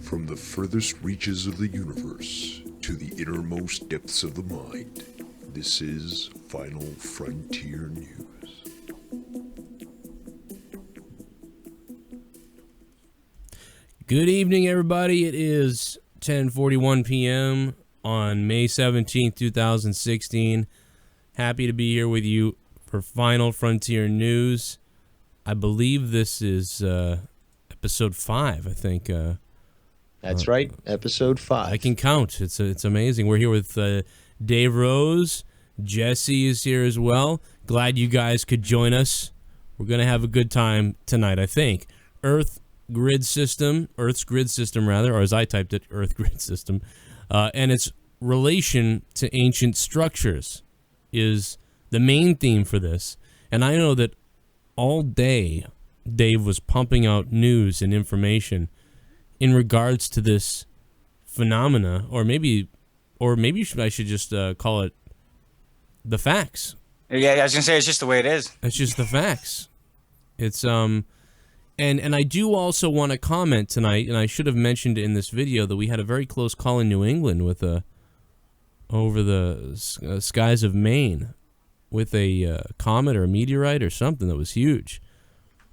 From the furthest reaches of the universe to the innermost depths of the mind, this is Final Frontier News. Good evening, everybody. It is 10:41 p.m. on May 17th, 2016. Happy to be here with you for Final Frontier News. I believe this is episode 5, I think. That's right, episode 5. I can count. It's amazing. We're here with Dave Rose. Jesse is here as well. Glad you guys could join us. We're going to have a good time tonight, I think. Earth's grid system, or as I typed it, Earth grid system, and its relation to ancient structures is the main theme for this. And I know that all day Dave was pumping out news and information in regards to this phenomena, or maybe I should just call it the facts. Yeah, I was gonna say it's just the way it is. It's just the facts. It's and I do also want to comment tonight, and I should have mentioned in this video that we had a very close call in New England with over the skies of Maine with a comet or a meteorite or something that was huge.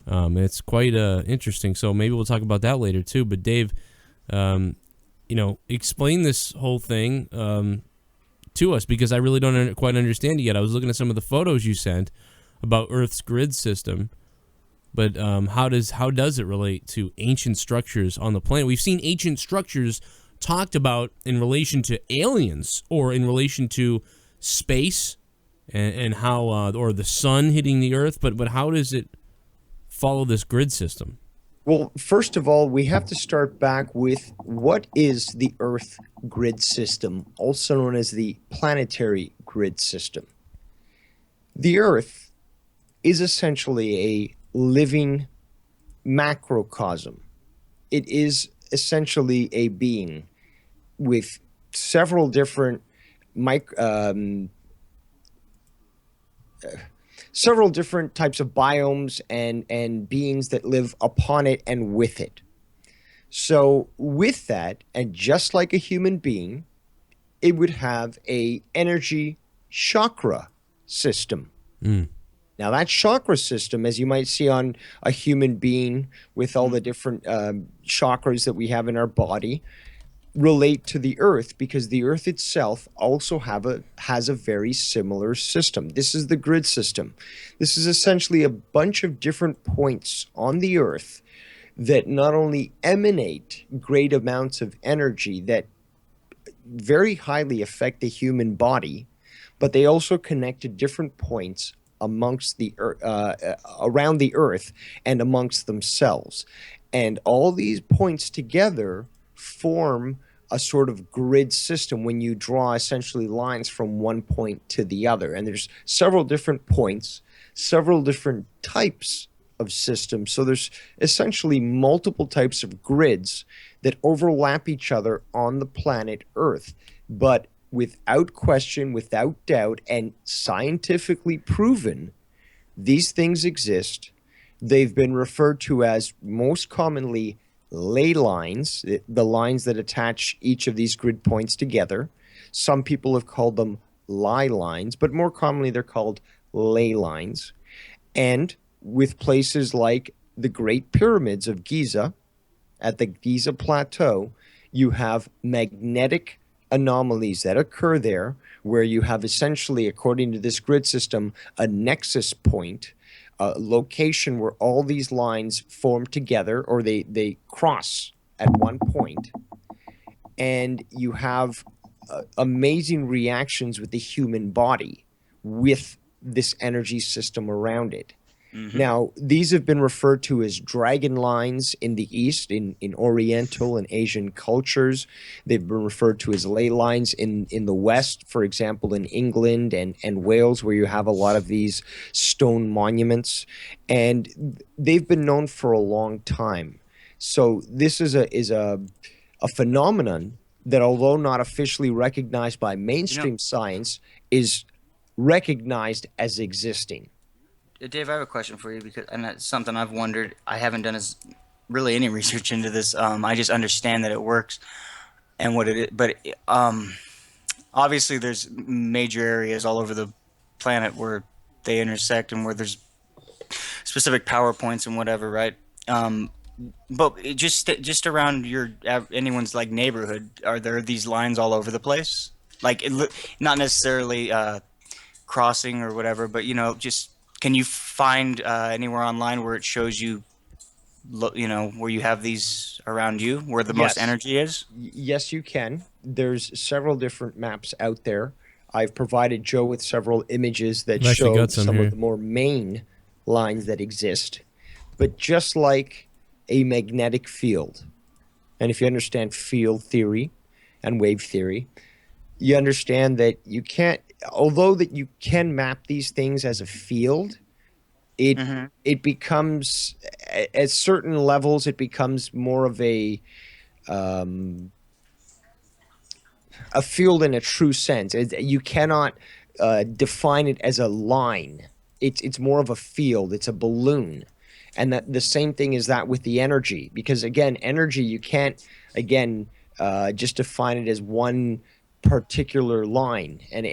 It's quite interesting, so maybe we'll talk about that later too. But Dave, explain this whole thing to us, because I really don't quite understand it yet. I was looking at some of the photos you sent about Earth's grid system, but how does it relate to ancient structures on the planet? We've seen ancient structures talked about in relation to aliens or in relation to space and how or the sun hitting the Earth, but how does it follow this grid system? Well, first of all, we have to start back with what is the Earth grid system, also known as the planetary grid system. The Earth is essentially a living macrocosm. It is essentially a being with several different several different types of biomes and beings that live upon it and with it. So with that, and just like a human being, it would have a energy chakra system. Now that chakra system, as you might see on a human being with all the different chakras that we have in our body, relate to the Earth, because the Earth itself also has a very similar system. This is the grid system. This is essentially a bunch of different points on the Earth that not only emanate great amounts of energy that very highly affect the human body, but they also connect to different points amongst the around the Earth and amongst themselves. And all these points together form a sort of grid system when you draw essentially lines from one point to the other. And there's several different points, several different types of systems. So there's essentially multiple types of grids that overlap each other on the planet Earth. But without question, without doubt, and scientifically proven, these things exist. They've been referred to as, most commonly, ley lines, the lines that attach each of these grid points together. Some people have called them lie lines, but more commonly they're called ley lines. And with places like the Great Pyramids of Giza, at the Giza Plateau, you have magnetic anomalies that occur there, where you have essentially, according to this grid system, a nexus point, a location where all these lines form together, or they cross at one point, and you have amazing reactions with the human body with this energy system around it. Now, these have been referred to as dragon lines in the East, in Oriental and Asian cultures. They've been referred to as ley lines in the West, for example, in England and Wales, where you have a lot of these stone monuments. And they've been known for a long time. So this is a phenomenon that, although not officially recognized by mainstream science, is recognized as existing. Dave, I have a question for you, and that's something I've wondered. I haven't done as really any research into this. I just understand that it works and what it is. But obviously, there's major areas all over the planet where they intersect and where there's specific power points and whatever, right? Um, but just around anyone's like neighborhood, are there these lines all over the place? Like not necessarily crossing or whatever, but just can you find anywhere online where it shows you, where you have these around you, where the most Yes. energy is? Yes, you can. There's several different maps out there. I've provided Joe with several images that I've actually show got some some of here. the more main lines that exist. But just like a magnetic field, and if you understand field theory and wave theory, you understand that you can't, although that you can map these things as a field, it Mm-hmm. it becomes at certain levels it becomes more of um, a field in a true sense. You cannot define it as a line. It's more of a field. It's a balloon, and that the same thing is that with the energy. Because again, energy you can't again just define it as one particular line, and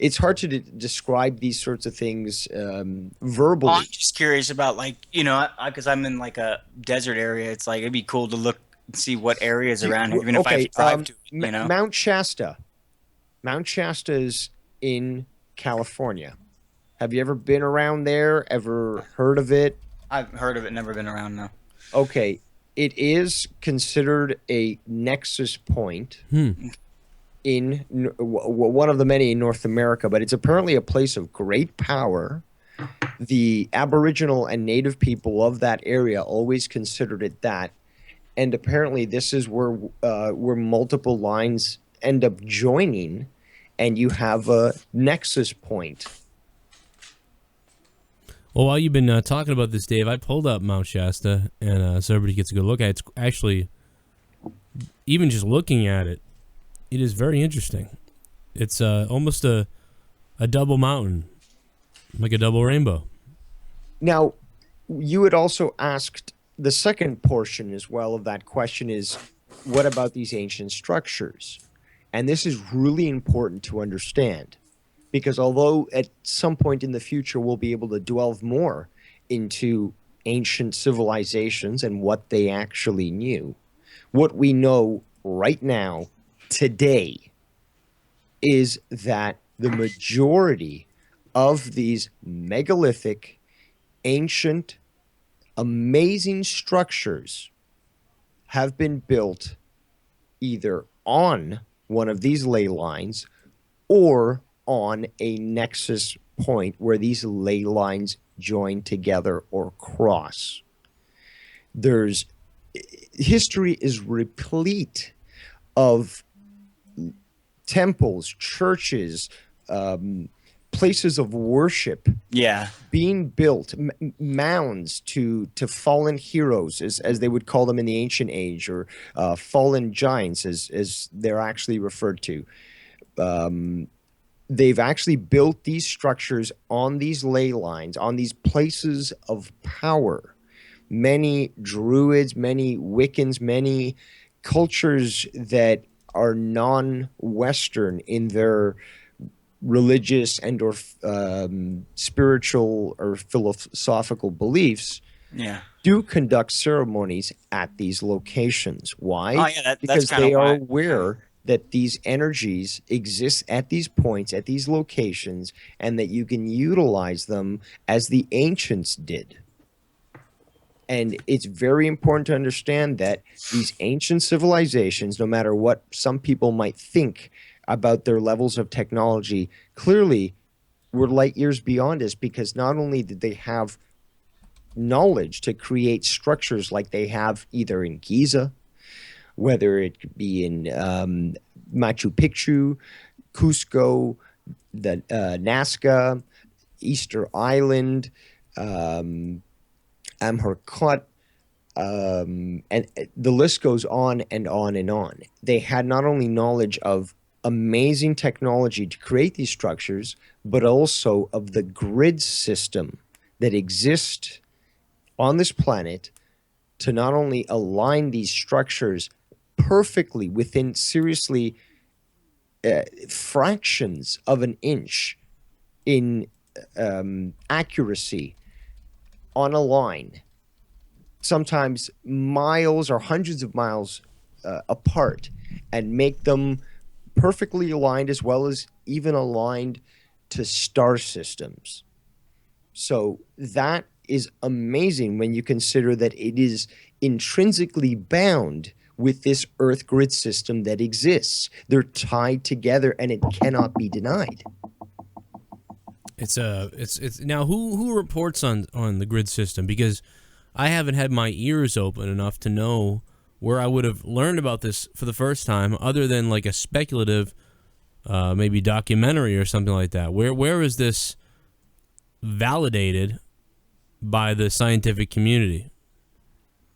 it's hard to describe these sorts of things Oh, I'm verbally. just curious about, like, because I'm in like a desert area. It's like it'd be cool to look and see what areas around here, even if I have Okay, to drive to it, Mount Shasta. Mount Shasta is in California. Have you ever been around there? Ever heard of it? I've heard of it, never been around, no. Okay, it is considered a nexus point Hmm. in one of the many in North America, but it's apparently a place of great power. The Aboriginal and Native people of that area always considered it that, and apparently this is where multiple lines end up joining, and you have a nexus point. Well, while you've been talking about this, Dave, I pulled up Mount Shasta, and so everybody gets a good look at it. It's actually, even just looking at it, it is very interesting. It's almost a double mountain, like a double rainbow. Now, you had also asked the second portion as well of that question is, what about these ancient structures? And this is really important to understand because although at some point in the future we'll be able to delve more into ancient civilizations and what they actually knew, what we know right now, today, is that the majority of these megalithic, ancient, amazing structures have been built either on one of these ley lines or on a nexus point where these ley lines join together or cross. There's history is replete of temples, churches, places of worship Yeah. being built, mounds to fallen heroes, as they would call them in the ancient age, or fallen giants, as they're actually referred to. They've actually built these structures on these ley lines, on these places of power. Many Druids, many Wiccans, many cultures that are non-Western in their religious and or spiritual or philosophical beliefs Yeah. do conduct ceremonies at these locations. Why? Oh, yeah, that's Because kind of they are why. aware that these energies exist at these points, at these locations, and that you can utilize them as the ancients did. And it's very important to understand that these ancient civilizations, no matter what some people might think about their levels of technology, clearly were light years beyond us, because not only did they have knowledge to create structures like they have either in Giza, whether it could be in Machu Picchu, Cusco, the Nazca, Easter Island, Amherkot, and the list goes on and on and on. They had not only knowledge of amazing technology to create these structures, but also of the grid system that exists on this planet to not only align these structures perfectly within seriously fractions of an inch in accuracy on a line, sometimes miles or hundreds of miles apart, and make them perfectly aligned as well as even aligned to star systems. So that is amazing when you consider that it is intrinsically bound with this Earth grid system that exists. They're tied together and it cannot be denied. It's now who reports on the grid system, because I haven't had my ears open enough to know where I would have learned about this for the first time, other than like a speculative maybe documentary or something like that. Where is this validated by the scientific community?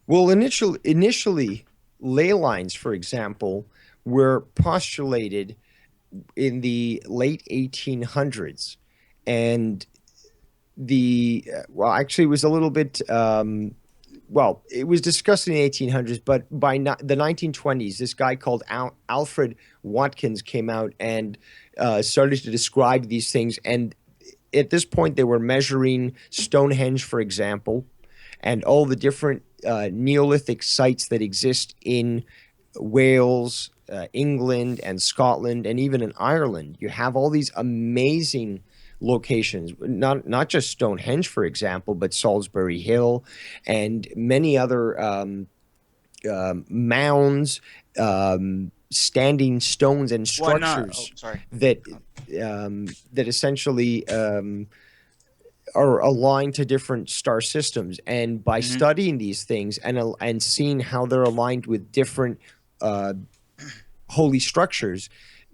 Well, initially, ley lines, for example, were postulated in the late 1800s, and actually, it was a little bit. It was discussed in the 1800s, but by the 1920s, this guy called Alfred Watkins came out and started to describe these things. And at this point, they were measuring Stonehenge, for example, and all the different Neolithic sites that exist in Wales, England, and Scotland, and even in Ireland. You have all these amazing locations, not just Stonehenge, for example, but Salisbury Hill and many other mounds, standing stones and structures that essentially are aligned to different star systems. And by studying these things and seeing how they're aligned with different holy structures,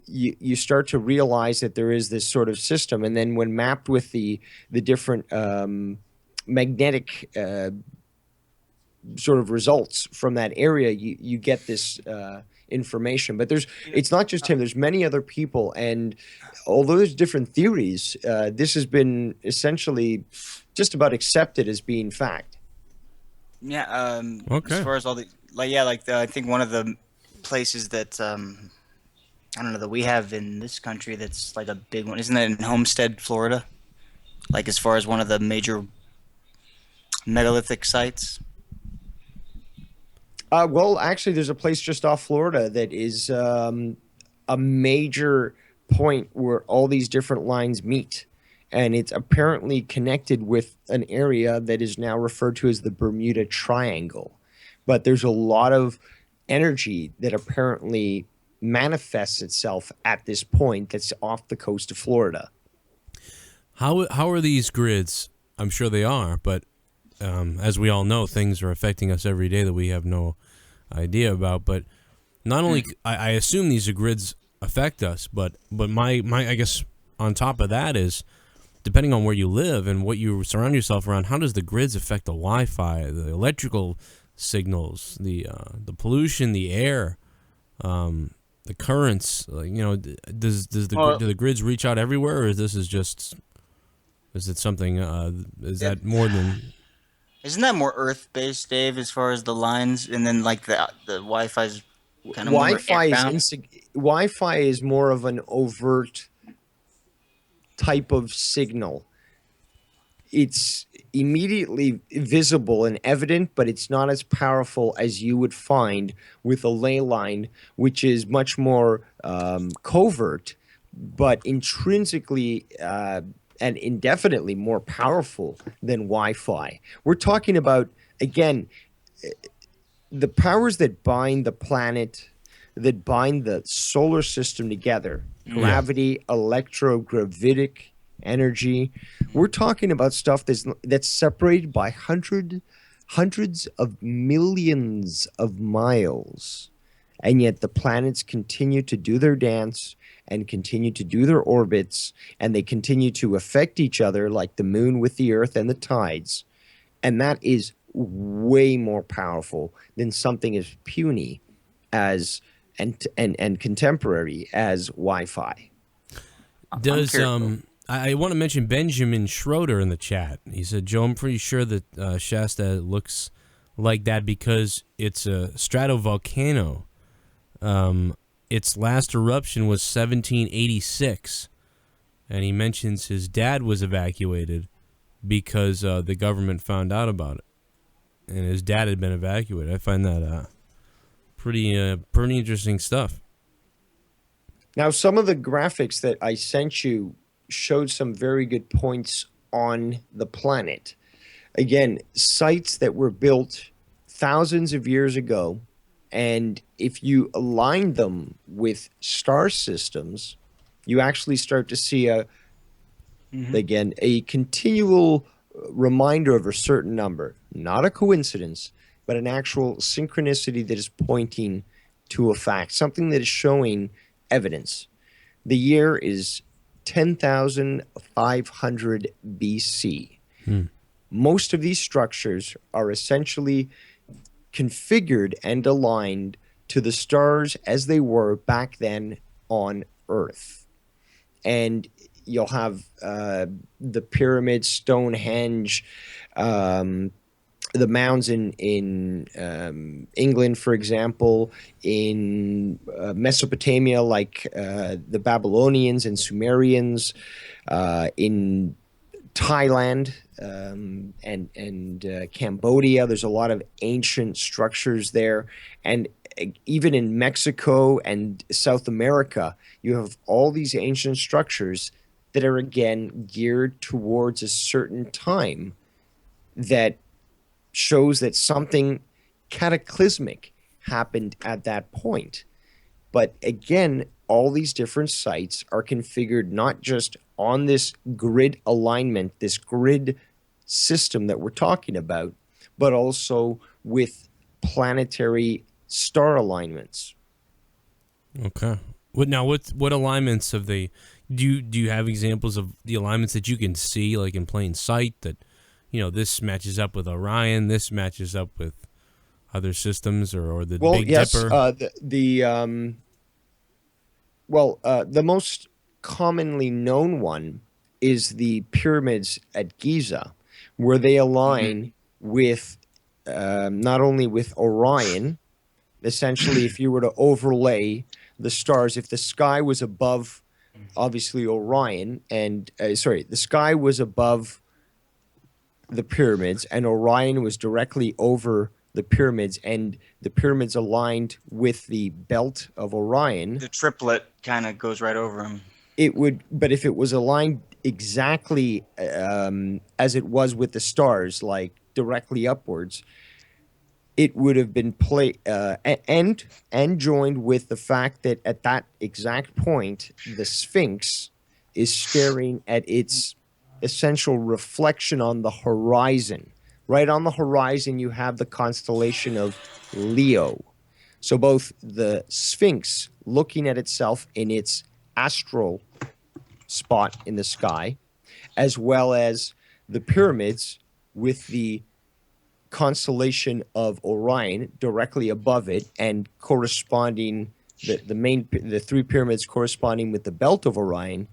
you start to realize that there is this sort of system. And then when mapped with the different magnetic sort of results from that area, you get this information. But it's not just him. There's many other people. And although there's different theories, this has been essentially just about accepted as being fact. Yeah. Okay. As far as all the I think one of the places that I don't know that we have in this country that's like a big one, isn't that in Homestead, Florida? Like as far as one of the major megalithic sites. Well, actually, there's a place just off Florida that is a major point where all these different lines meet. And it's apparently connected with an area that is now referred to as the Bermuda Triangle. But there's a lot of energy that apparently manifests itself at this point that's off the coast of Florida. How are these grids? I'm sure they are, but as we all know, things are affecting us every day that we have no idea about. But not only, I assume these grids affect us, but my I guess on top of that is, depending on where you live and what you surround yourself around, how does the grids affect the Wi-Fi, the electrical signals, the pollution, the air, the currents? Like, do the grids reach out everywhere, or is it something? Is that more than? Isn't that more Earth-based, Dave, as far as the lines, and then like the Wi-Fi's kind of Wi-Fi is more of an overt type of signal. It's immediately visible and evident, but it's not as powerful as you would find with a ley line, which is much more covert, but intrinsically and indefinitely more powerful than Wi-Fi. We're talking about, again, the powers that bind the planet, that bind the solar system together, gravity, electrogravitic energy. We're talking about stuff that's separated by hundreds of millions of miles. And yet the planets continue to do their dance and continue to do their orbits, and they continue to affect each other like the moon with the earth and the tides. And that is way more powerful than something as puny as and contemporary as Wi-Fi. Does I want to mention Benjamin Schroeder in the chat. He said, Joe, I'm pretty sure that Shasta looks like that because it's a stratovolcano. Its last eruption was 1786, and he mentions his dad was evacuated because the government found out about it, and his dad had been evacuated. I find that pretty interesting stuff. Now, some of the graphics that I sent you showed some very good points on the planet. Again, sites that were built thousands of years ago, and if you align them with star systems, you actually start to see again, a continual reminder of a certain number, not a coincidence, but an actual synchronicity that is pointing to a fact, something that is showing evidence. The year is 10,500 BC. Most of these structures are essentially configured and aligned to the stars as they were back then on Earth. And you'll have the pyramids, Stonehenge, the mounds in England, for example, in Mesopotamia, like the Babylonians and Sumerians, in Thailand and Cambodia. There's a lot of ancient structures there. And even in Mexico and South America, you have all these ancient structures that are, again, geared towards a certain time that shows that something cataclysmic happened at that point. But again, all these different sites are configured not just on this grid alignment, this grid system that we're talking about, but also with planetary star alignments. Okay. What alignments have they? Do you have examples of the alignments that you can see, like in plain sight, that this matches up with Orion, this matches up with other systems, or the Big Dipper? The most commonly known one is the pyramids at Giza, where they align with not only with Orion. Essentially, if you were to overlay the stars, if the sky was above, obviously, Orion, and the sky was above the pyramids, and Orion was directly over the pyramids, and the pyramids aligned with the belt of Orion, the triplet kind of goes right over them. It would, but if it was aligned exactly as it was with the stars, like directly upwards, it would have been and joined with the fact that at that exact point, the Sphinx is staring at its essential reflection on the horizon. Right on the horizon, you have the constellation of Leo. So both the Sphinx looking at itself in its astral spot in the sky, as well as the pyramids with the constellation of Orion directly above it, and corresponding the three pyramids corresponding with the belt of Orion.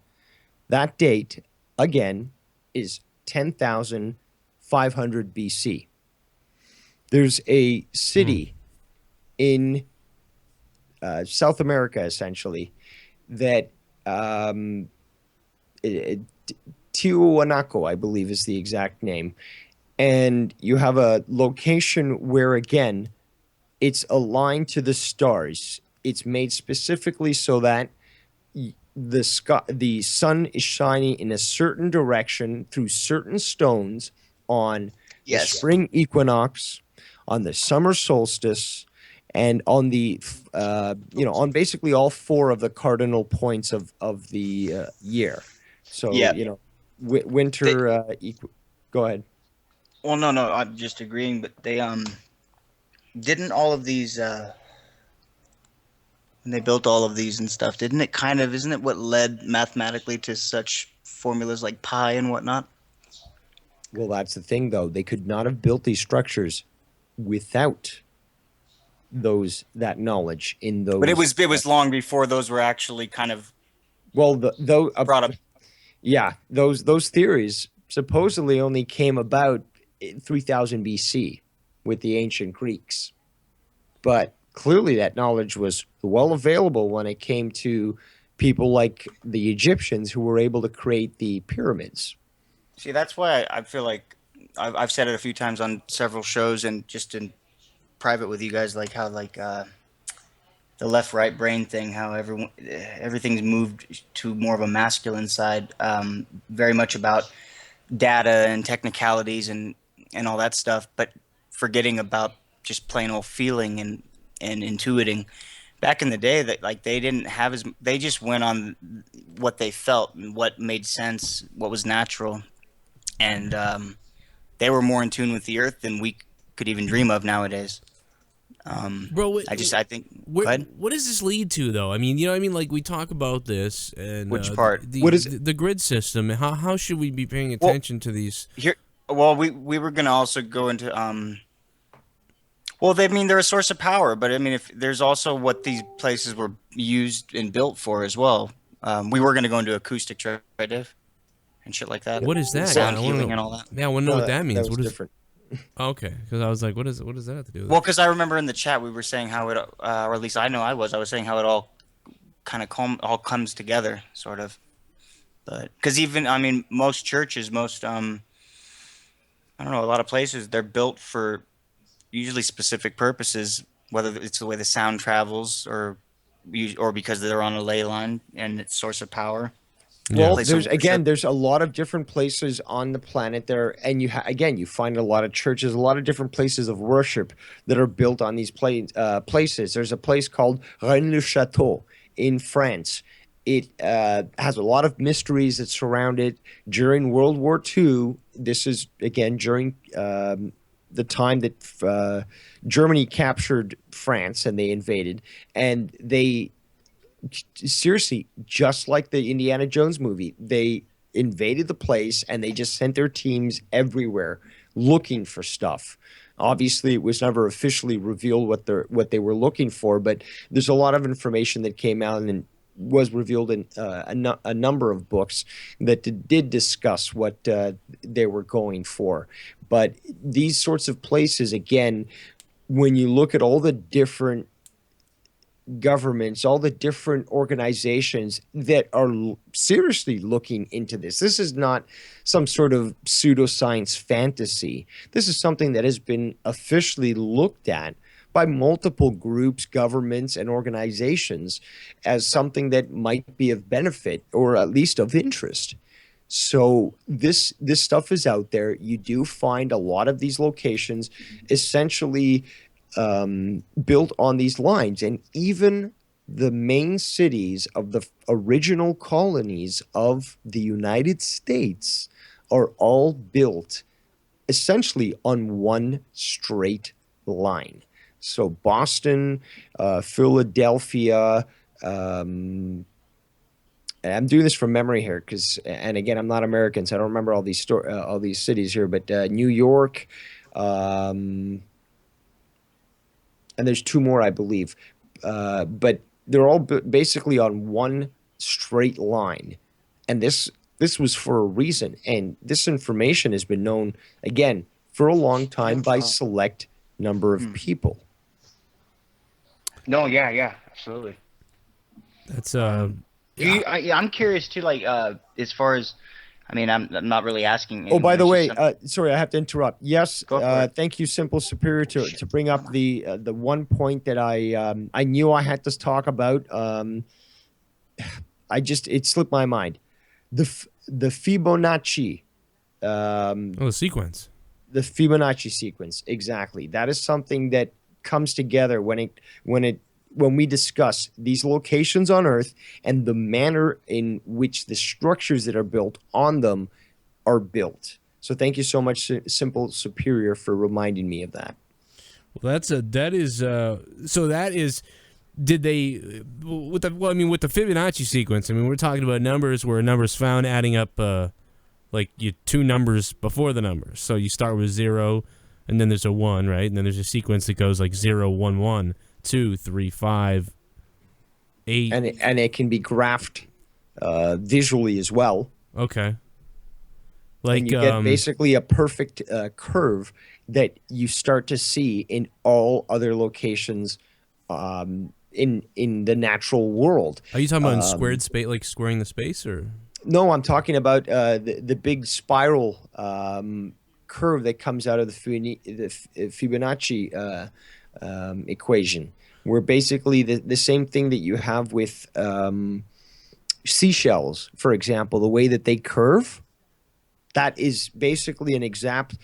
That date again is 10,500 BC. There's a city in South America, essentially, that Tiwanaku, I believe, is the exact name. And you have a location where, again, it's aligned to the stars. It's made specifically so that the sun is shining in a certain direction through certain stones on the spring equinox, on the summer solstice, and on the on basically all four of the cardinal points of the year. So winter. Go ahead. Well, no, I'm just agreeing, but they didn't all of these when they built all of these and stuff, isn't it what led mathematically to such formulas like pi and whatnot? Well, that's the thing, though. They could not have built these structures without that knowledge in those. But it was long before those were actually kind of brought up. Yeah, those theories supposedly only came about in 3000 BC. with the ancient Greeks. But clearly that knowledge was well available when it came to people like the Egyptians who were able to create the pyramids. See, that's why I feel like I've said it a few times on several shows and just in private with you guys, like how like the left right brain thing, how everything's moved to more of a masculine side, very much about data and technicalities and all that stuff, but forgetting about just plain old feeling and intuiting. Back in the day, that like they didn't have as they just went on what they felt and what made sense, what was natural, and they were more in tune with the earth than we could even dream of nowadays. Bro, I think. Go ahead. what does this lead to, though? I mean, you know what I mean? Like, we talk about this and Which part? What is the grid system. How should we be paying attention to these? Here, well, we were gonna also go into well, they mean they're a source of power, but I mean, if there's also what these places were used and built for as well. We were gonna go into acoustics, right, Dave, and shit like that. What is that? Sound I wanna healing know- and all that. Yeah, I want to know what that means. was What is? different. Oh, okay, because I was like, what does that have to do with? Well, because I remember in the chat we were saying how it, or at least I know I was saying how it all kind of all comes together, sort of. But because even I mean, most churches, most I don't know, a lot of places they're built for usually specific purposes, whether it's the way the sound travels or because they're on a ley line and it's source of power. Well, Place there's of worship. there's a lot of different places on the planet there, and you find a lot of churches, a lot of different places of worship that are built on these places. There's a place called Rennes-le-Château in France. It has a lot of mysteries that surround it. During World War II, this is again during the time that Germany captured France and they invaded, and they seriously, just like the Indiana Jones movie, they invaded the place and they just sent their teams everywhere looking for stuff. Obviously, it was never officially revealed what they were looking for, but there's a lot of information that came out and was revealed in a number of books that did discuss what they were going for. But these sorts of places, again, when you look at all the different governments, all the different organizations that are seriously looking into this. This is not some sort of pseudoscience fantasy. This is something that has been officially looked at by multiple groups, governments, and organizations as something that might be of benefit or at least of interest. So this stuff is out there. You do find a lot of these locations essentially built on these lines, and even the main cities of the original colonies of the United States are all built essentially on one straight line. So Boston, Philadelphia, and I'm doing this from memory here and again, I'm not American, so I don't remember all these cities here, but New York, and there's two more, I believe, but they're all basically on one straight line, and this was for a reason, and this information has been known again for a long time by select number of people. No, yeah, absolutely. That's I'm curious too, like as far as, I mean, I'm not really asking. Oh, by the way, something. sorry, I have to interrupt. Yes, Go for it. thank you, Simple Superior, to bring up the one point that I knew I had to talk about. It slipped my mind. The Fibonacci. the sequence. The Fibonacci sequence, exactly. That is something that comes together when we discuss these locations on Earth and the manner in which the structures that are built on them are built. So thank you so much, Simple Superior, for reminding me of that. Well, did they with the Fibonacci sequence? I mean, we're talking about numbers where a number's found adding up like you two numbers before the numbers. So you start with 0, and then there's a 1, right? And then there's a sequence that goes like 0, 1, 1, 2, 3, 5, 8. And it can be graphed visually as well. Okay. And you get basically a perfect curve that you start to see in all other locations in the natural world. Are you talking about in squared space, like squaring the space, or? No, I'm talking about the big spiral curve that comes out of the Fibonacci equation, where basically the same thing that you have with seashells, for example, the way that they curve, that is basically an exact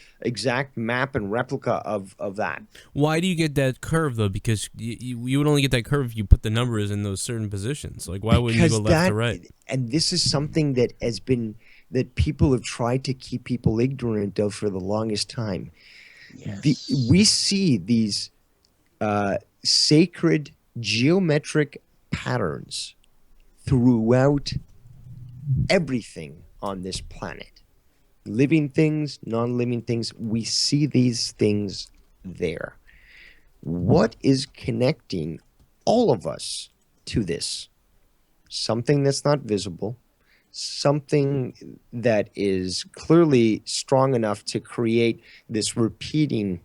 map and replica of that. Why do you get that curve though? Because you would only get that curve if you put the numbers in those certain positions. Like, why wouldn't you go left to right? And this is something that has been, that people have tried to keep people ignorant of for the longest time. Yes. We see these sacred geometric patterns throughout everything on this planet. Living things, non-living things, we see these things there. What is connecting all of us to this? Something that's not visible, something that is clearly strong enough to create this repeating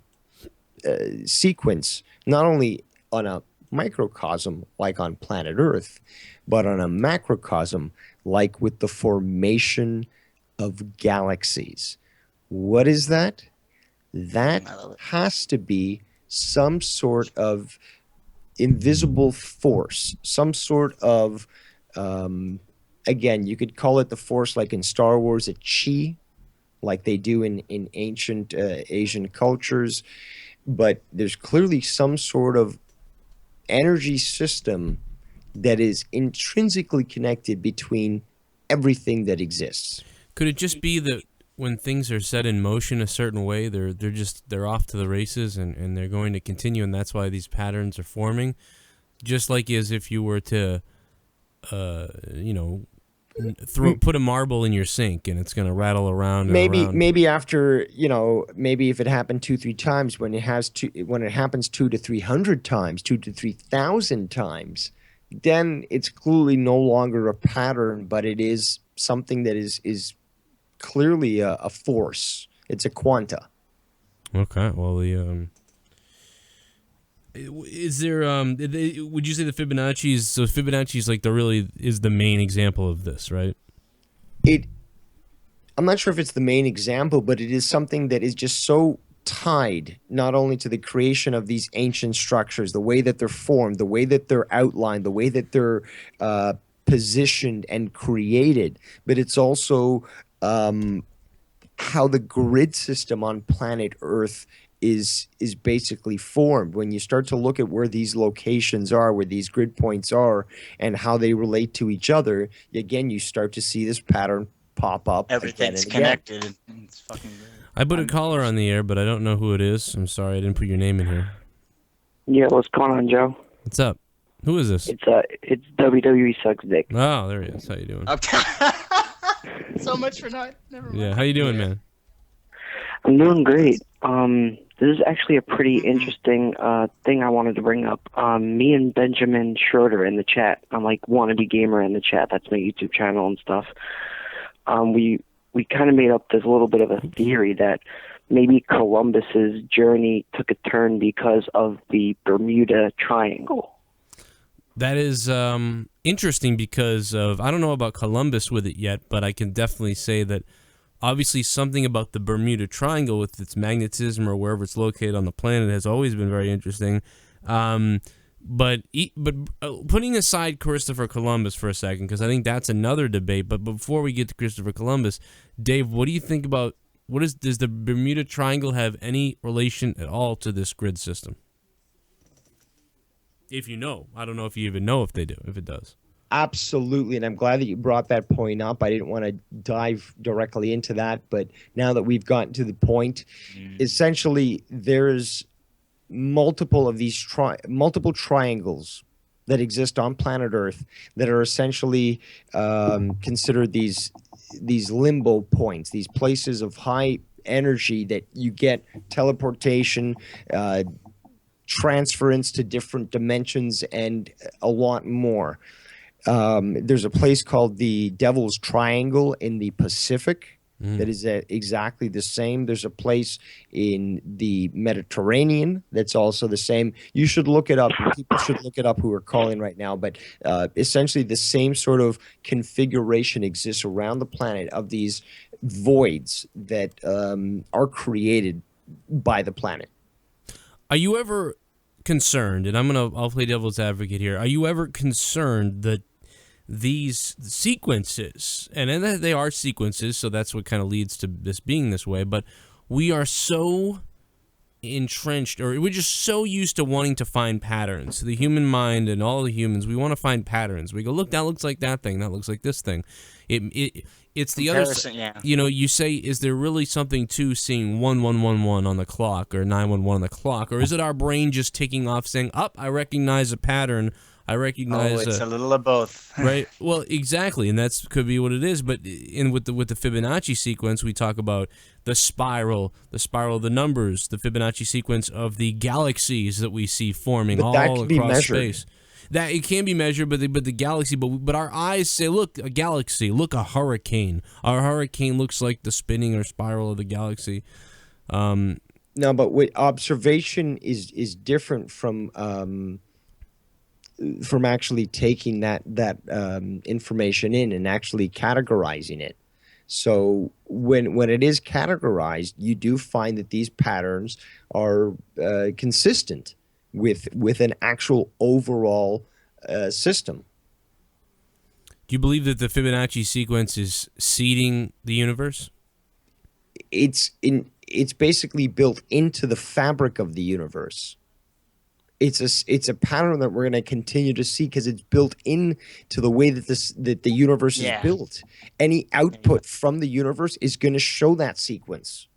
sequence, not only on a microcosm like on planet Earth, but on a macrocosm like with the formation of galaxies. What is that? That has to be some sort of invisible force, some sort of, again, you could call it the force like in Star Wars, a chi, like they do in ancient Asian cultures. But there's clearly some sort of energy system that is intrinsically connected between everything that exists. Could it just be that when things are set in motion a certain way, they're off to the races and they're going to continue, and that's why these patterns are forming? Just like as if you were to, put a marble in your sink and it's going to rattle around. Maybe after, maybe if it happened 2-3 times, when it happens 200 to 300 times, 2,000 to 3,000 times, then it's clearly no longer a pattern, but it is something that is clearly a force. It's a quanta. Okay. Well, is there would you say the Fibonacci's, so Fibonacci's like is the main example of this, right? I'm not sure if it's the main example, but it is something that is just so tied not only to the creation of these ancient structures, the way that they're formed, the way that they're outlined, the way that they're positioned and created, but it's also how the grid system on planet Earth is basically formed. When you start to look at where these locations are, where these grid points are, and how they relate to each other, again, you start to see this pattern pop up. Everything's connected. It's fucking good. I put a caller on the air, but I don't know who it is. I'm sorry, I didn't put your name in here. Yeah, what's going on, Joe? What's up? Who is this? It's WWE Sucks Dick. Oh, there he is. How you doing? So much for not. Never mind. Yeah, how you doing, man? I'm doing great. This is actually a pretty interesting thing I wanted to bring up. Me and Benjamin Schroeder in the chat, I'm like wannabe gamer in the chat. That's my YouTube channel and stuff. We kind of made up this little bit of a theory that maybe Columbus's journey took a turn because of the Bermuda Triangle. That is interesting because of, I don't know about Columbus with it yet, but I can definitely say that obviously something about the Bermuda Triangle with its magnetism or wherever it's located on the planet has always been very interesting. But putting aside Christopher Columbus for a second, because I think that's another debate. But before we get to Christopher Columbus, Dave, what do you think about does the Bermuda Triangle have any relation at all to this grid system? If you know, I don't know if you even know if they do, if it does. Absolutely, and I'm glad that you brought that point up. I didn't want to dive directly into that, but now that we've gotten to the point, essentially there's multiple of these multiple triangles that exist on planet Earth that are essentially considered these limbo points, these places of high energy that you get teleportation, transference to different dimensions, and a lot more. There's a place called the Devil's Triangle in the Pacific that is exactly the same. There's a place in the Mediterranean that's also the same. You should look it up. People should look it up who are calling right now. But essentially, the same sort of configuration exists around the planet of these voids that are created by the planet. Are you ever concerned, and I'll play devil's advocate here, are you ever concerned that these sequences, and then they are sequences, so that's what kind of leads to this being this way, but we are so entrenched, or we're just so used to wanting to find patterns. The human mind and all the humans, we want to find patterns. We go, look, that looks like that thing, that looks like this thing. It's the other, yeah. you know, you say, is there really something to seeing 1111 on the clock or 911 on the clock, or is it our brain just ticking off saying, I recognize a pattern, I recognize it's a little of both. right? Well, exactly, and that's could be what it is. But with the Fibonacci sequence, we talk about the spiral of the numbers, the Fibonacci sequence of the galaxies that we see forming But that all can be across measured. space. That it can be measured, but the galaxy, but our eyes say, look, a galaxy, look, a hurricane. Our hurricane looks like the spinning or spiral of the galaxy. No, but observation is different from actually taking that information in and actually categorizing it. So when it is categorized, you do find that these patterns are consistent with an actual overall system. Do you believe that the Fibonacci sequence is seeding the universe? It's basically built into the fabric of the universe. It's a pattern that we're going to continue to see because it's built into the way that the universe is built. Any output from the universe is going to show that sequence.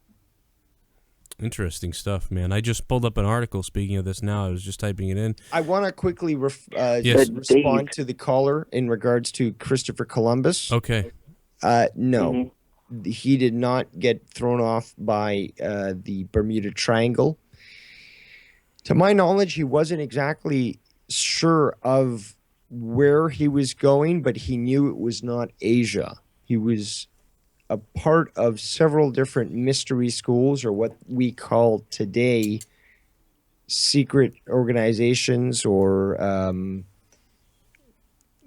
Interesting stuff, man. I just pulled up an article speaking of this now. I was just typing it in. I want to quickly Yes. respond to the caller in regards to Christopher Columbus. Okay. No, he did not get thrown off by the Bermuda Triangle. To my knowledge, he wasn't exactly sure of where he was going, but he knew it was not Asia. He was a part of several different mystery schools, or what we call today secret organizations, or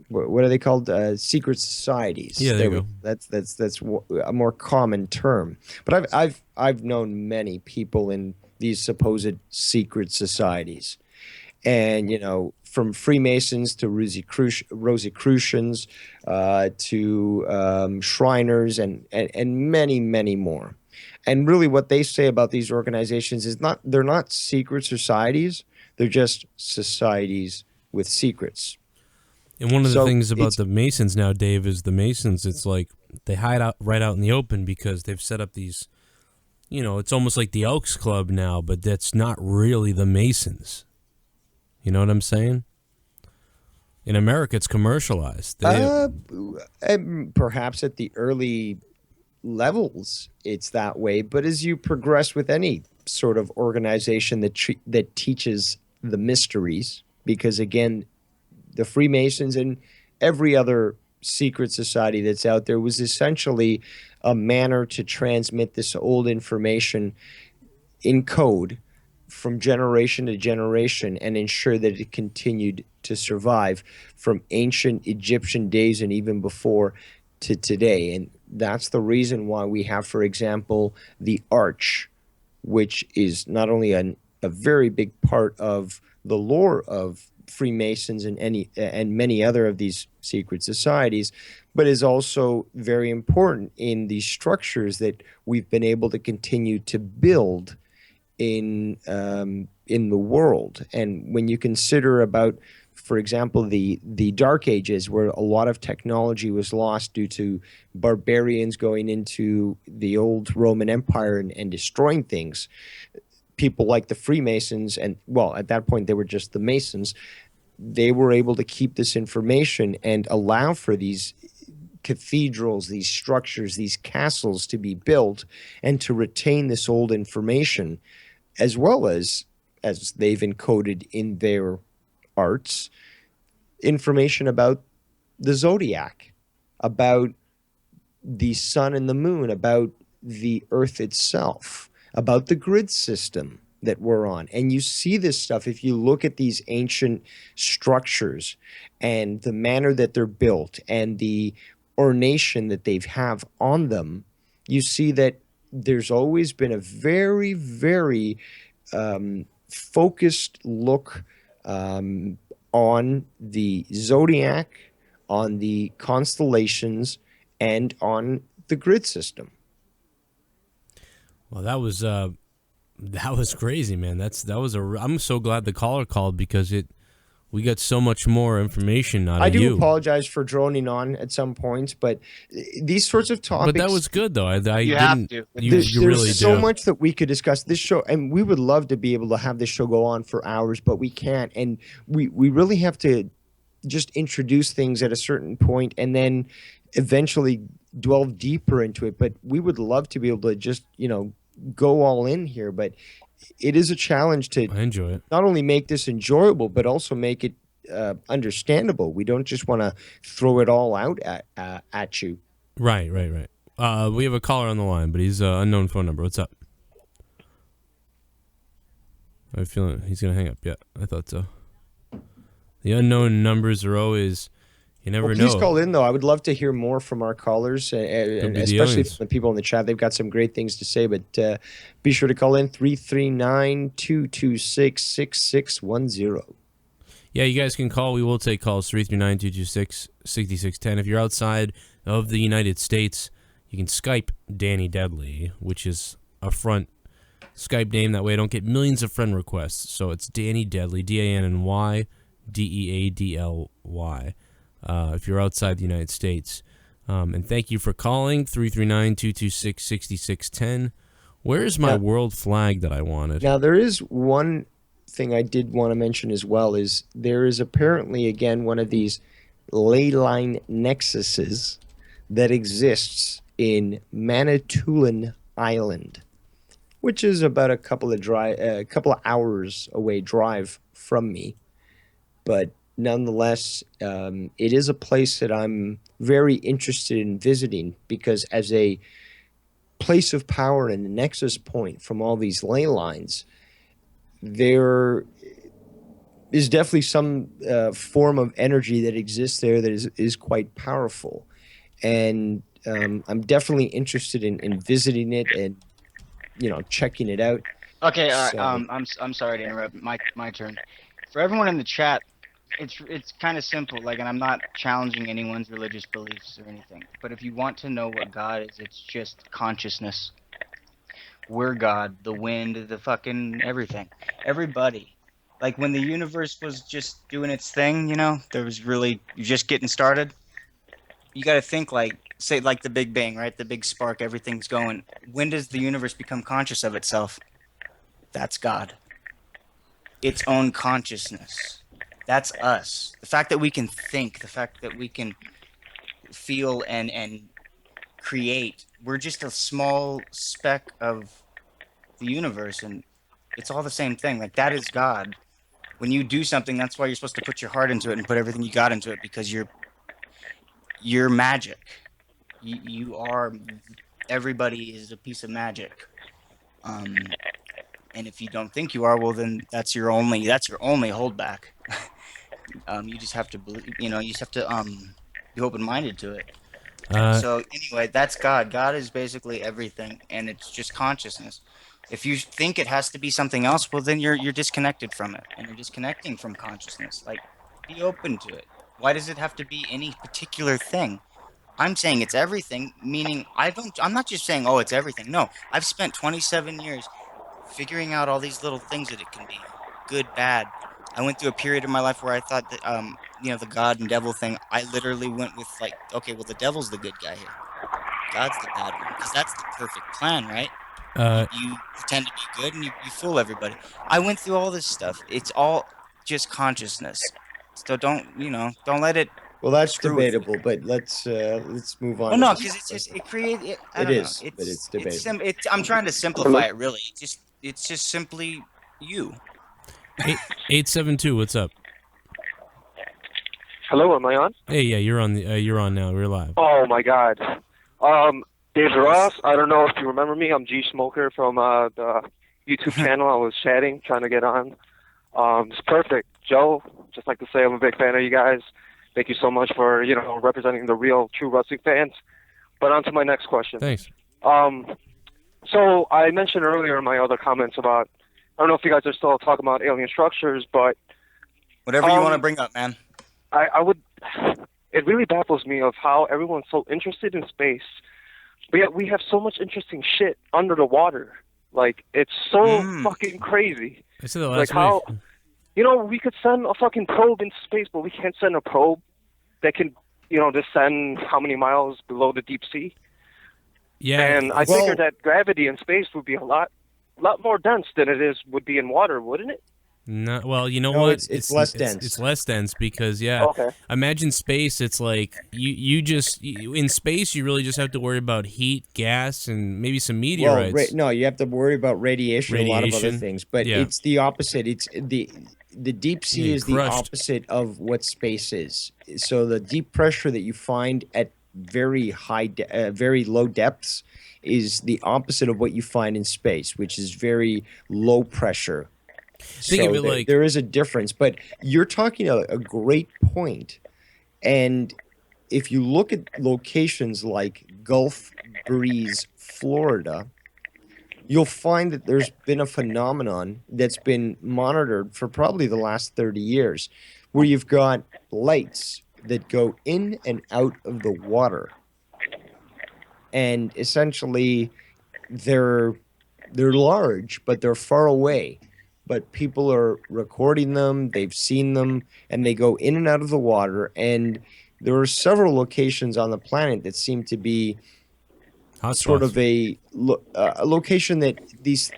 what are they called? Secret societies. Yeah, there you go. That's a more common term. But I've known many people in these supposed secret societies, and from Freemasons to Rosicrucians to Shriners and many, many more. And really what they say about these organizations is they're not secret societies, they're just societies with secrets. And one of the things about the Masons now, Dave, is the Masons, it's like they hide out right out in the open because they've set up these, it's almost like the Elks Club now, but that's not really the Masons. You know what I'm saying? In America, it's commercialized. Perhaps at the early levels, it's that way. But as you progress with any sort of organization that teaches the mysteries, because again, the Freemasons and every other secret society that's out there was essentially a manner to transmit this old information in code from generation to generation and ensure that it continued to survive from ancient Egyptian days and even before to today. And that's the reason why we have, for example, the arch, which is not only a very big part of the lore of Freemasons and many other of these secret societies, but is also very important in the structures that we've been able to continue to build in the world. And when you consider about, for example, the Dark Ages, where a lot of technology was lost due to barbarians going into the old Roman Empire and destroying things, people like the Freemasons, and well, at that point they were just the Masons, they were able to keep this information and allow for these cathedrals, these structures, these castles to be built and to retain this old information, as well as they've encoded in their arts information about the zodiac, about the sun and the moon, about the earth itself, about the grid system that we're on. And you see this stuff if you look at these ancient structures and the manner that they're built and the ornation that they have on them. You see that there's always been a very, very focused look on the zodiac, on the constellations, and on the grid system. Well, that was crazy, man. I'm so glad the caller called because we got so much more information out I of you. do apologize for droning on at some points, but these sorts of topics. But that was good, though. You didn't. have to. You There's really so do. much that we could discuss this show, and we would love to be able to have this show go on for hours, but we can't, and we really have to just introduce things at a certain point and then eventually delve deeper into it. But we would love to be able to just go all in here, but it is a challenge to I enjoy it. not only make this enjoyable but also make it understandable. We don't just want to throw it all out at you. Right. We have a caller on the line, but he's unknown phone number. What's up? I have a feeling he's gonna hang up. Yeah, I thought so. The unknown numbers are always, you never know. Please call in, though. I would love to hear more from our callers, and especially from the people in the chat. They've got some great things to say, but be sure to call in 339-226-6610. Yeah, you guys can call. We will take calls, 339-226-6610. If you're outside of the United States, you can Skype Danny Deadly, which is a front Skype name. That way I don't get millions of friend requests. So it's Danny Deadly, DANNY DEADLY, if you're outside the United States. And thank you for calling, 339-226-6610. Where's my world flag that I wanted? Now, there is one thing I did want to mention as well, is there is apparently, again, one of these ley line nexuses that exists in Manitoulin Island, which is about a couple of hours away drive from me. But nonetheless, it is a place that I'm very interested in visiting, because as a place of power and a nexus point from all these ley lines, there is definitely some form of energy that exists there that is quite powerful. And I'm definitely interested in visiting it and checking it out. Okay, all right. So- I'm sorry to interrupt. My turn. For everyone in the chat, it's kind of simple. Like, and I'm not challenging anyone's religious beliefs or anything. But if you want to know what God is, it's just consciousness. We're God, the wind, the fucking everything, everybody. Like when the universe was just doing its thing, there was really just getting started. You got to think say the Big Bang, right? The big spark, everything's going. When does the universe become conscious of itself? That's God. Its own consciousness. That's us. The fact that we can think, the fact that we can feel and create. We're just a small speck of the universe, and it's all the same thing. Like, that is God. When you do something, that's why you're supposed to put your heart into it and put everything you got into it, because you're magic. You are. Everybody is a piece of magic. And if you don't think you are, well, then that's your only holdback. You just have to believe. You just have to be open-minded to it. So anyway, that's God. God is basically everything, and it's just consciousness. If you think it has to be something else, well, then you're disconnected from it, and you're disconnecting from consciousness. Like, be open to it. Why does it have to be any particular thing? I'm saying it's everything, meaning I'm not just saying, oh, it's everything. No, I've spent 27 years figuring out all these little things that it can be, good, bad. I went through a period in my life where I thought that, the God and devil thing, I literally went with okay, well, the devil's the good guy here. God's the bad one, because that's the perfect plan, right? You pretend to be good and you fool everybody. I went through all this stuff. It's all just consciousness. So don't let it. Well, that's debatable, but let's move on. Well, no, because it creates. It is, but it's debatable. I'm trying to simplify it. Really, it's just simply you. 872. What's up? Hello, am I on? Hey, yeah, you're on. You're on now. We're live. Oh my God, Dave Ross. I don't know if you remember me. I'm G Smoker from the YouTube channel. I was chatting, trying to get on. It's perfect. Joe, just like to say I'm a big fan of you guys. Thank you so much for, representing the real, true wrestling fans. But on to my next question. Thanks. So I mentioned earlier in my other comments about, I don't know if you guys are still talking about alien structures, but Whatever you want to bring up, man. I would, it really baffles me of how everyone's so interested in space, but yet we have so much interesting shit under the water. Like, it's so fucking crazy. I said that Like last week. how, we could send a fucking probe into space, but we can't send a probe that can, descend how many miles below the deep sea. Yeah. And I figure that gravity in space would be a lot more dense than would be in water, wouldn't it? No, well, you know No, what? it's less dense. It's less dense because Okay. imagine space. It's like in space you really just have to worry about heat, gas, and maybe some meteorites. No, you have to worry about radiation, a lot of other Radiation, things. But yeah. it's the opposite. It's the deep sea Yeah, is crushed. the opposite of what space is. So the deep pressure that you find at very very low depths is the opposite of what you find in space, which is very low pressure. Think of it like there is a difference, but you're talking a great point. And if you look at locations like Gulf Breeze, Florida, you'll find that there's been a phenomenon that's been monitored for probably the last 30 years, where you've got lights that go in and out of the water. And essentially, they're large, but they're far away. But people are recording them, they've seen them, and they go in and out of the water. And there are several locations on the planet that seem to be sort of a location that these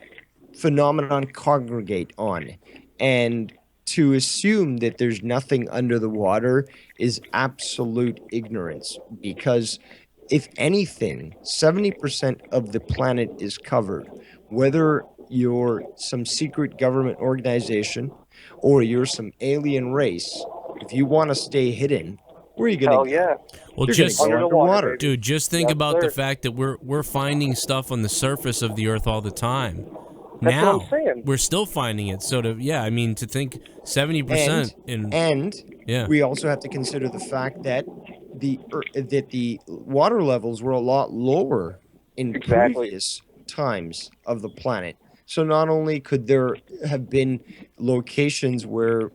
phenomenon congregate on. And to assume that there's nothing under the water is absolute ignorance, because if anything, 70% of the planet is covered, whether you're some secret government organization or you're some alien race. If you want to stay hidden, where are you going to go? Yeah. Well, You're just gonna go underwater. dude, just think Yes, about the sir. fact that we're finding stuff on the surface of the Earth all the time. That's now what I'm saying. we're still finding it. So to think 70% And yeah. we also have to consider the fact that the water levels were a lot lower in previous times of the planet. So not only could there have been locations where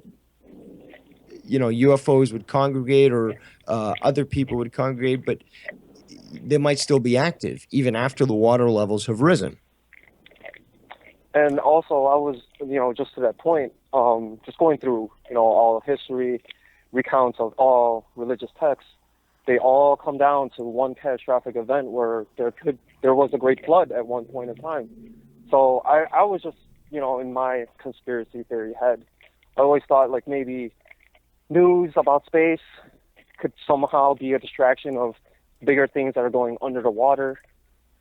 UFOs would congregate or other people would congregate, but they might still be active even after the water levels have risen. And also, I was, just to that point, just going through, all history, recounts of all religious texts, they all come down to one catastrophic event where there was a great flood at one point in time. So I was just, in my conspiracy theory head, I always thought like maybe news about space could somehow be a distraction of bigger things that are going under the water,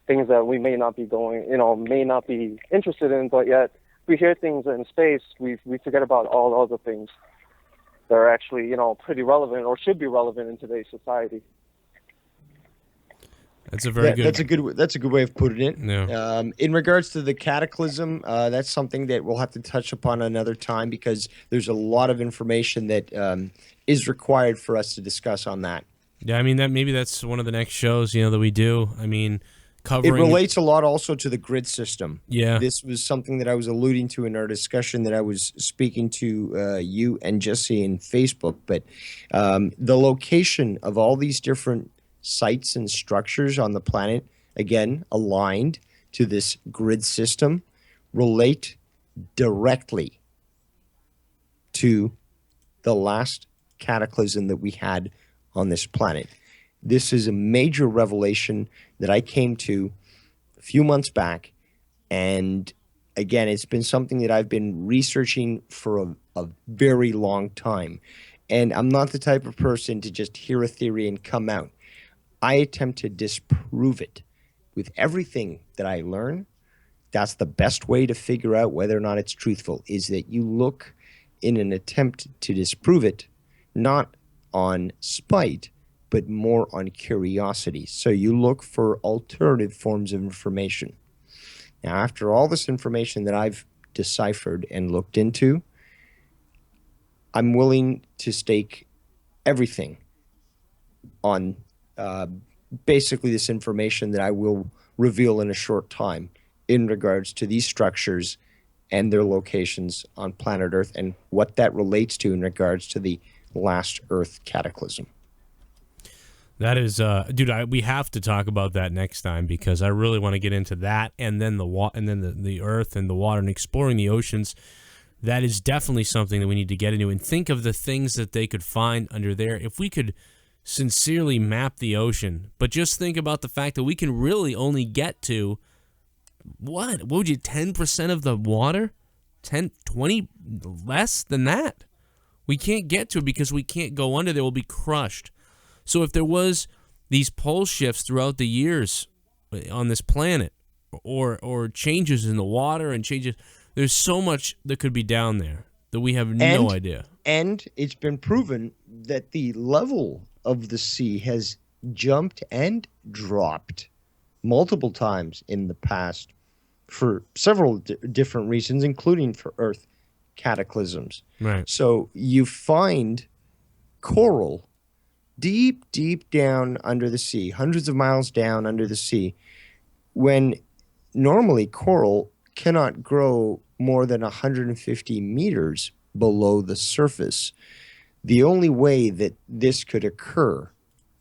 things that we may not be may not be interested in, but yet we hear things in space, we forget about all the other things that are actually, pretty relevant or should be relevant in today's society. That's a very good. That's a good way of putting it. Yeah. In regards to the cataclysm, that's something that we'll have to touch upon another time, because there's a lot of information that is required for us to discuss on that. Yeah, I mean maybe that's one of the next shows that we do. I mean, covering. It relates a lot also to the grid system. Yeah. This was something that I was alluding to in our discussion that I was speaking to you and Jesse in Facebook. But the location of all these different sites and structures on the planet, again, aligned to this grid system, relate directly to the last cataclysm that we had on this planet. This is a major revelation that I came to a few months back. And again, it's been something that I've been researching for a very long time. And I'm not the type of person to just hear a theory and come out. I attempt to disprove it with everything that I learn. That's the best way to figure out whether or not it's truthful, is that you look in an attempt to disprove it, not on spite, but more on curiosity. So you look for alternative forms of information. Now, after all this information that I've deciphered and looked into, I'm willing to stake everything on basically this information that I will reveal in a short time in regards to these structures and their locations on planet Earth and what that relates to in regards to the last Earth cataclysm. That is, dude. We have to talk about that next time because I really want to get into that, and then the Earth and the water and exploring the oceans. That is definitely something that we need to get into and think of the things that they could find under there. If we could sincerely map the ocean, but just think about the fact that we can really only get to what would you 10% of the water, 10, 20, less than that. We can't get to it because we can't go under there. We'll be crushed. So if there was these pole shifts throughout the years on this planet or changes in the water and changes, there's so much that could be down there that we have no idea. And it's been proven that the level of the sea has jumped and dropped multiple times in the past for several different reasons, including for Earth cataclysms. Right. So you find coral deep, deep down under the sea, hundreds of miles down under the sea, when normally coral cannot grow more than 150 meters below the surface. The only way that this could occur,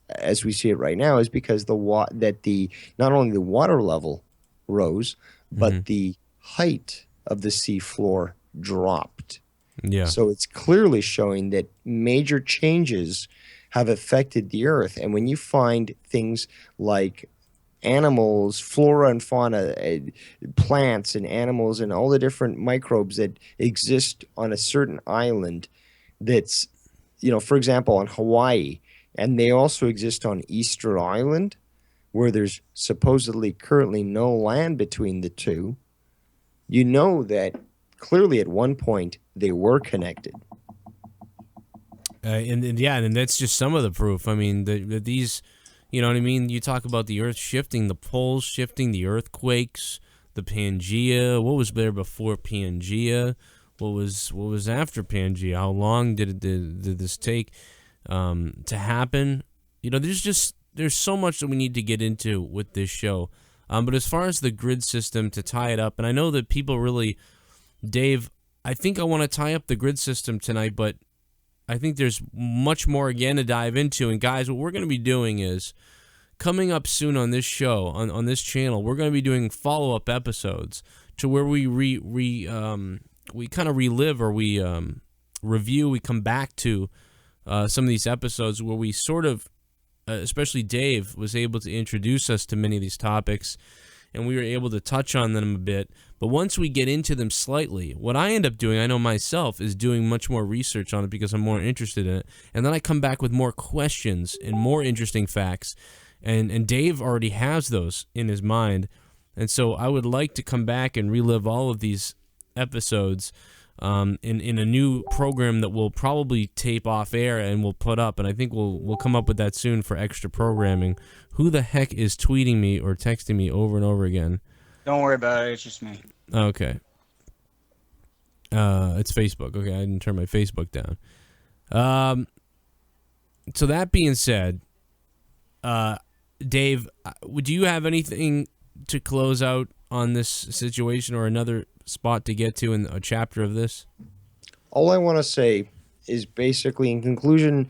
as we see it right now, is because not only the water level rose, but the height of the sea floor dropped. Yeah. So it's clearly showing that major changes have affected the Earth. And when you find things like animals, flora and fauna, plants and animals and all the different microbes that exist on a certain island that's, for example, on Hawaii, and they also exist on Easter Island, where there's supposedly currently no land between the two, you know that clearly at one point they were connected. And that's just some of the proof. I mean, these, you know what I mean? You talk about the Earth shifting, the poles shifting, the earthquakes, the Pangea. What was there before Pangea? What was after Pangea? How long did this take to happen? There's so much that we need to get into with this show. But as far as the grid system, to tie it up, and I know that people really, Dave, I think I want to tie up the grid system tonight, but I think there's much more again to dive into. And guys, what we're going to be doing is coming up soon on this show, on this channel, we're going to be doing follow-up episodes to where we kind of relive or we review, we come back to some of these episodes where we sort of, especially Dave, was able to introduce us to many of these topics, and we were able to touch on them a bit. But once we get into them slightly, what I end up doing, I know myself, is doing much more research on it because I'm more interested in it. And then I come back with more questions and more interesting facts. And Dave already has those in his mind. And so I would like to come back and relive all of these episodes in a new program that we'll probably tape off air and we'll put up. And I think we'll come up with that soon for extra programming. Who the heck is tweeting me or texting me over and over again? Don't worry about it. It's just me. Okay. It's Facebook. Okay, I didn't turn my Facebook down. So that being said, Dave, would you have anything to close out on this situation or another spot to get to in a chapter of this? All I want to say is basically in conclusion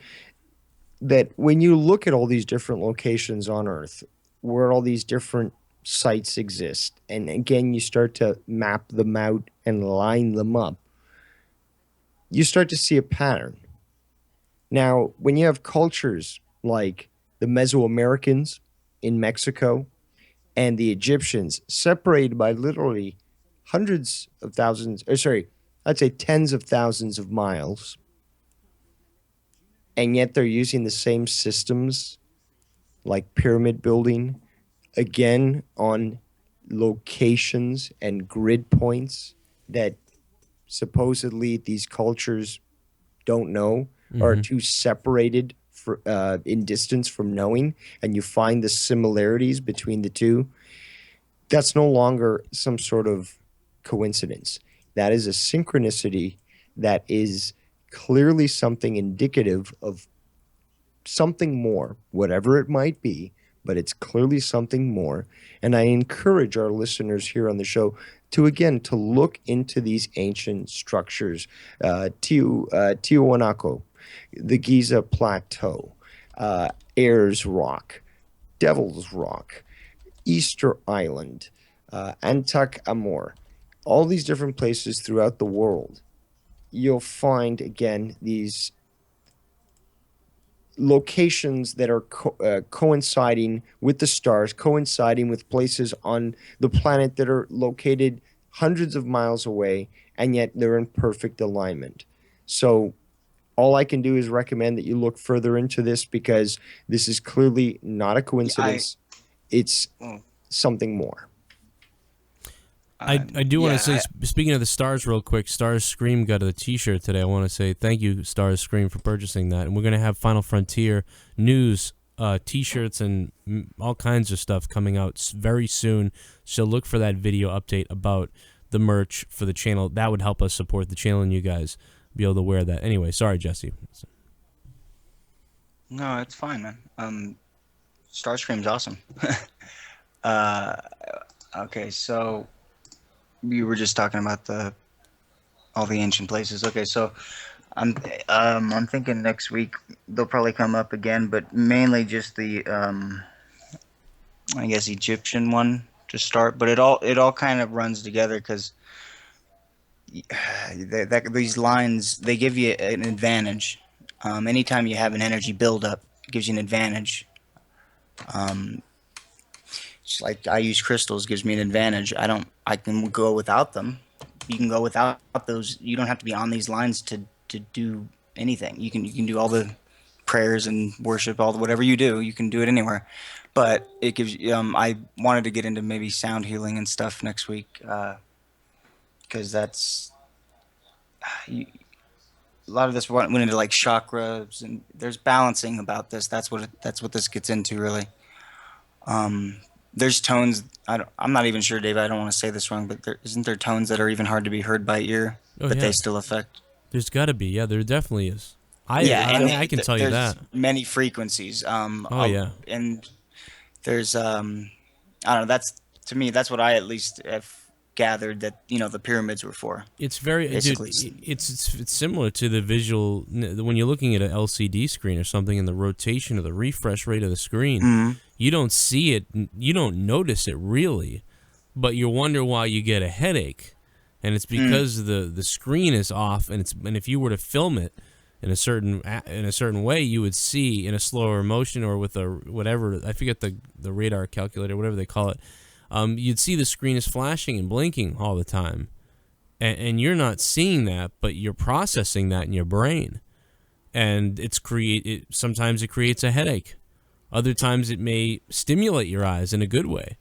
that when you look at all these different locations on Earth, where all these different sites exist, and again, you start to map them out and line them up, you start to see a pattern. Now, when you have cultures like the Mesoamericans in Mexico and the Egyptians separated by literally hundreds of thousands, I'd say tens of thousands of miles, and yet they're using the same systems like pyramid building, again, on locations and grid points that supposedly these cultures don't know, are too separated in distance from knowing, and you find the similarities between the two, that's no longer some sort of coincidence. That is a synchronicity that is clearly something indicative of something more, whatever it might be, but it's clearly something more. And I encourage our listeners here on the show to, again, to look into these ancient structures, Tiwanaku, the Giza Plateau, Ayers Rock, Devil's Rock, Easter Island, Antak Amor, all these different places throughout the world. You'll find, again, these locations that are coinciding with the stars, coinciding with places on the planet that are located hundreds of miles away, and yet they're in perfect alignment. So all I can do is recommend that you look further into this, because this is clearly not a coincidence. It's something more. I do want to say, speaking of the stars real quick, Stars Scream got a t-shirt today. I want to say thank you, Stars Scream, for purchasing that. And we're going to have Final Frontier news, t-shirts, and all kinds of stuff coming out very soon. So look for that video update about the merch for the channel. That would help us support the channel and you guys be able to wear that. Anyway, sorry, Jesse. No, it's fine, man. Starscream's awesome. Okay, so we were just talking about all the ancient places. Okay, so I'm thinking next week they'll probably come up again, but mainly just the I guess Egyptian one to start. But it all kind of runs together, because these lines, they give you an advantage. Anytime you have an energy buildup, it gives you an advantage. It's like I use crystals, gives me an advantage. I can go without them. You can go without those. You don't have to be on these lines to do anything. You can do all the prayers and worship, whatever you do. You can do it anywhere. But it gives you. I wanted to get into maybe sound healing and stuff next week, because that's a lot of this went into like chakras, and there's balancing about this. That's what this gets into, really. There's tones. I'm not even sure, Dave. I don't want to say this wrong, but isn't there tones that are even hard to be heard by ear, but they still affect? There's got to be. Yeah, there definitely is. I can tell you that. Many frequencies. And there's I don't know. That's, to me, that's what I at least have gathered that the pyramids were for. It's very basically. It's similar to the visual when you're looking at an LCD screen or something, and the rotation or the refresh rate of the screen. Mm-hmm. You don't see it, you don't notice it really, but you wonder why you get a headache, and it's because the screen is off, and if you were to film it in a certain way, you would see in a slower motion or with a whatever, I forget the radar calculator, whatever they call it. You'd see the screen is flashing and blinking all the time, and you're not seeing that, but you're processing that in your brain, and sometimes it creates a headache. Other times it may stimulate your eyes in a good way,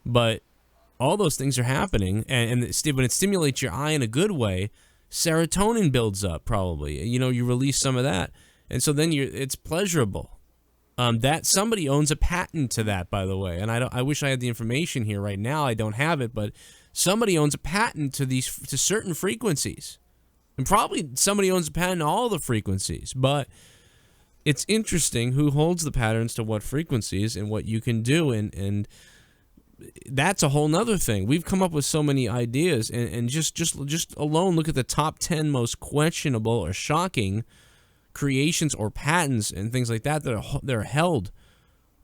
but all those things are happening, and when it stimulates your eye in a good way, serotonin builds up probably. You release some of that, and so then it's pleasurable. That somebody owns a patent to that, by the way, and I wish I had the information here right now. I don't have it, but somebody owns a patent to certain frequencies, and probably somebody owns a patent to all the frequencies. But it's interesting who holds the patterns to what frequencies and what you can do, and that's a whole nother thing. We've come up with so many ideas, and just alone look at the top 10 most questionable or shocking creations or patents and things like that are held.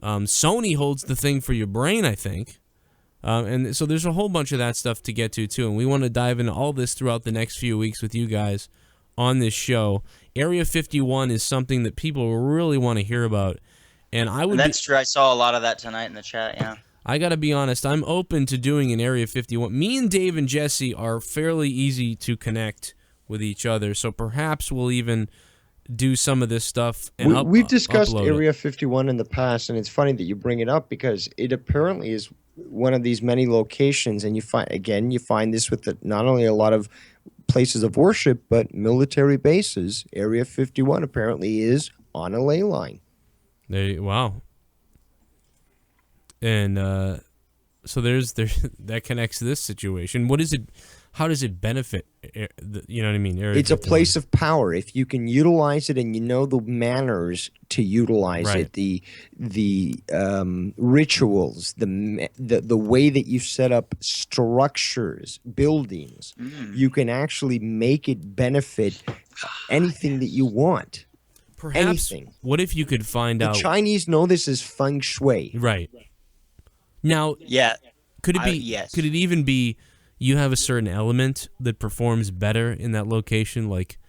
Sony holds the thing for your brain, I think, and so there's a whole bunch of that stuff to get to too, and we want to dive into all this throughout the next few weeks with you guys on this show. Area 51 is something that people really want to hear about, and that's true. I saw a lot of that tonight in the chat. Yeah, I got to be honest, I'm open to doing an Area 51. Me and Dave and Jesse are fairly easy to connect with each other, so perhaps we'll even do some of this stuff. And we've discussed Area 51 in the past, and it's funny that you bring it up, because it apparently is one of these many locations, and you find this with not only a lot of places of worship, but military bases. Area 51 apparently is on a ley line. Wow. And so there's that connects to this situation. What is it? How does it benefit? You know what I mean? It's a place of power. If you can utilize it and you know the manners to utilize it, the rituals, the way that you set up structures, buildings, you can actually make it benefit anything that you want. Perhaps. Anything. What if you could find out? The Chinese know this as feng shui. Right. Now, Yeah. could it be? Yes. Could it even be? You have a certain element that performs better in that location, like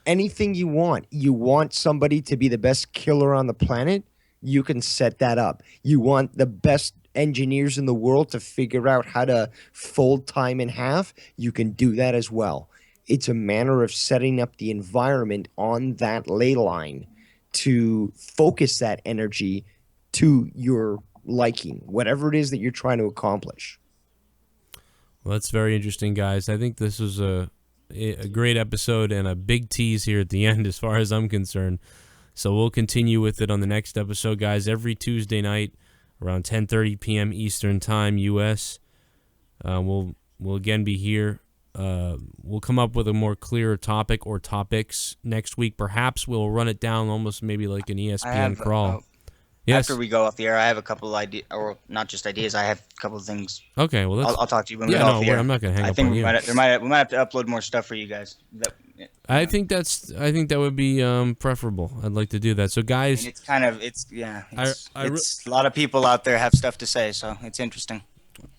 Anything you want. You want somebody to be the best killer on the planet, you can set that up. You want the best engineers in the world to figure out how to fold time in half, you can do that as well. It's a manner of setting up the environment on that ley line to focus that energy to your liking, whatever it is that you're trying to accomplish. Well, that's very interesting, guys. I think this was a great episode and a big tease here at the end as far as I'm concerned. So we'll continue with it on the next episode, guys, every Tuesday night around 10:30 p.m. Eastern Time, U.S. We'll again be here. We'll come up with a more clearer topic or topics next week. Perhaps we'll run it down almost maybe like an ESPN crawl. Yes. After we go off the air, I have a couple of ideas, or not just ideas. I have a couple of things. Okay, well, I'll talk to you when we get off the air. I'm not gonna hang up I think on you. we might have to upload more stuff for you guys. I think that would be preferable. I'd like to do that. So, guys, it's kind of it's a lot of people out there have stuff to say, so it's interesting.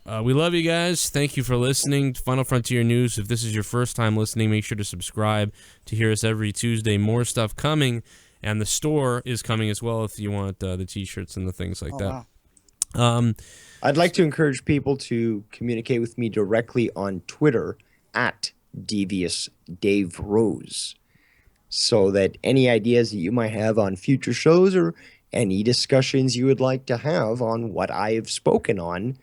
We love you guys. Thank you for listening to Final Frontier News. If this is your first time listening, make sure to subscribe to hear us every Tuesday. More stuff coming. And the store is coming as well if you want the T-shirts and the things like that. Wow. I'd like to encourage people to communicate with me directly on Twitter at Devious Dave Rose, so that any ideas that you might have on future shows or any discussions you would like to have on what I have spoken on,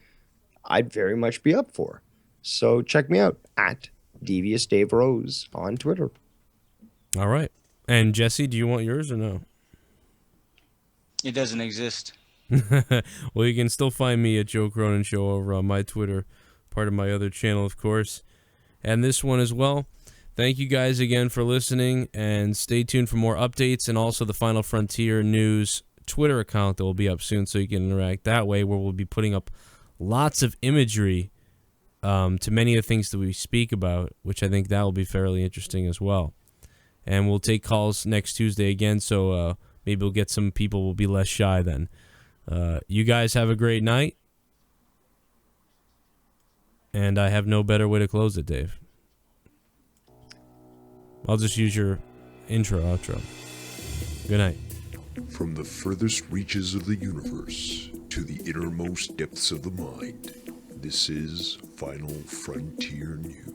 I'd very much be up for. So check me out at Devious Dave Rose on Twitter. All right. And Jesse, do you want yours or no? It doesn't exist. Well, you can still find me at Joe Cronin Show over on my Twitter, part of my other channel, of course, and this one as well. Thank you guys again for listening, and stay tuned for more updates and also the Final Frontier News Twitter account that will be up soon so you can interact that way, where we'll be putting up lots of imagery to many of the things that we speak about, which I think that will be fairly interesting as well. And we'll take calls next Tuesday again, so maybe we'll get some people will be less shy then. You guys have a great night. And I have no better way to close it, Dave. I'll just use your intro, outro. Good night. From the furthest reaches of the universe to the innermost depths of the mind, this is Final Frontier News.